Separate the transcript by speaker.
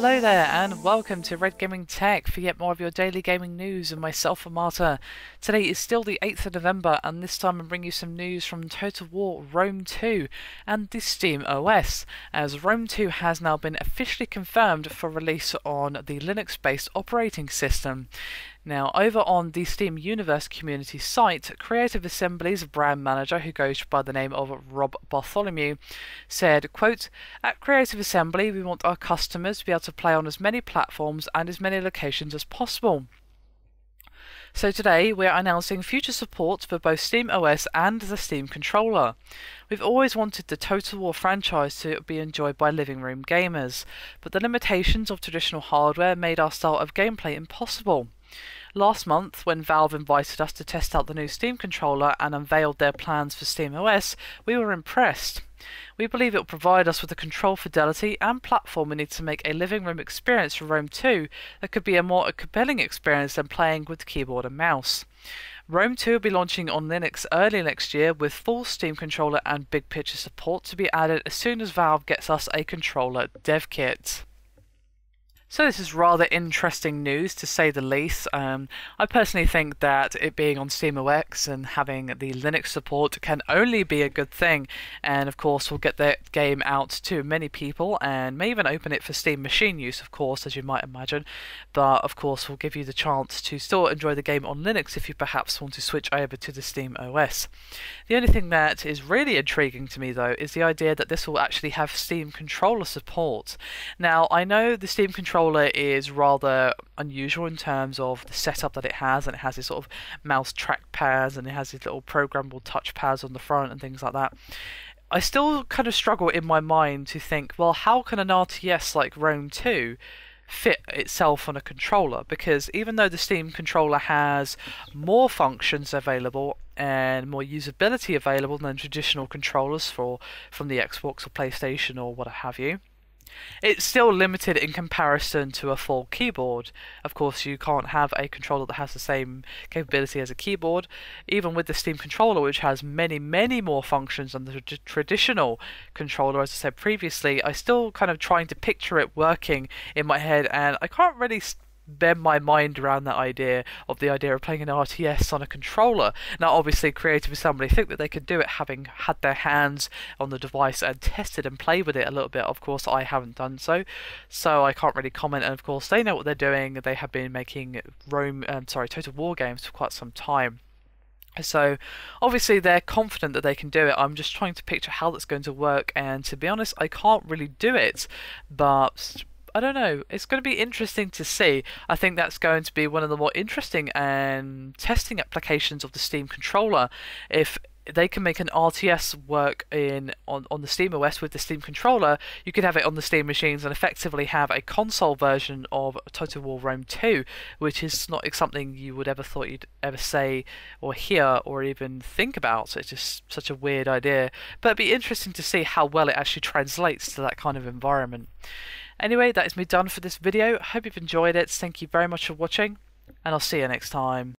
Speaker 1: Hello there and welcome to Red Gaming Tech for yet more of your daily gaming news and myself, Amata. Today is still the 8th of November and this time I'm bringing you some news from Total War Rome 2 and the SteamOS, as Rome 2 has now been officially confirmed for release on the Linux-based operating system. Now, over on the Steam Universe community site, Creative Assembly's brand manager, who goes by the name of Rob Bartholomew, said, quote, "At Creative Assembly, we want our customers to be able to play on as many platforms and as many locations as possible. So today, we are announcing future support for both SteamOS and the Steam controller. We've always wanted the Total War franchise to be enjoyed by living room gamers, but the limitations of traditional hardware made our style of gameplay impossible. Last month, when Valve invited us to test out the new Steam controller and unveiled their plans for SteamOS, we were impressed. We believe it will provide us with the control fidelity and platform we need to make a living room experience for Rome 2 that could be a more compelling experience than playing with keyboard and mouse. Rome 2 will be launching on Linux early next year with full Steam controller and big picture support to be added as soon as Valve gets us a controller dev kit." So this is rather interesting news, to say the least. I personally think that it being on SteamOS and having the Linux support can only be a good thing, and of course we'll get the game out to many people and may even open it for Steam machine use, of course, as you might imagine, but of course we'll give you the chance to still enjoy the game on Linux if you perhaps want to switch over to the SteamOS. The only thing that is really intriguing to me though is the idea that this will actually have Steam controller support. Now, I know the Steam controller is rather unusual in terms of the setup that it has, and it has these sort of mouse trackpads and it has these little programmable touchpads on the front and things like that. I still kind of struggle in my mind to think, well, how can an RTS like Rome 2 fit itself on a controller? Because even though the Steam controller has more functions available and more usability available than traditional controllers from the Xbox or PlayStation or what have you, it's still limited in comparison to a full keyboard. Of course, you can't have a controller that has the same capability as a keyboard, even with the Steam controller, which has many, many more functions than the traditional controller. As I said previously, I still kind of trying to picture it working in my head, and I can't really bend my mind around that idea of playing an RTS on a controller. Now, obviously, Creative Assembly think that they could do it having had their hands on the device and tested and played with it a little bit. Of course, I haven't done so I can't really comment. And of course, they know what they're doing. They have been making Total War games for quite some time. So obviously they're confident that they can do it. I'm just trying to picture how that's going to work, and to be honest, I can't really do it, but I don't know. It's going to be interesting to see. I think that's going to be one of the more interesting and testing applications of the Steam controller. If they can make an RTS work on the SteamOS with the Steam controller, you could have it on the Steam machines and effectively have a console version of Total War Rome 2, which is not something you would ever thought you'd ever say or hear or even think about. It's just such a weird idea. But it'd be interesting to see how well it actually translates to that kind of environment. Anyway, that is me done for this video. Hope you've enjoyed it. Thank you very much for watching, and I'll see you next time.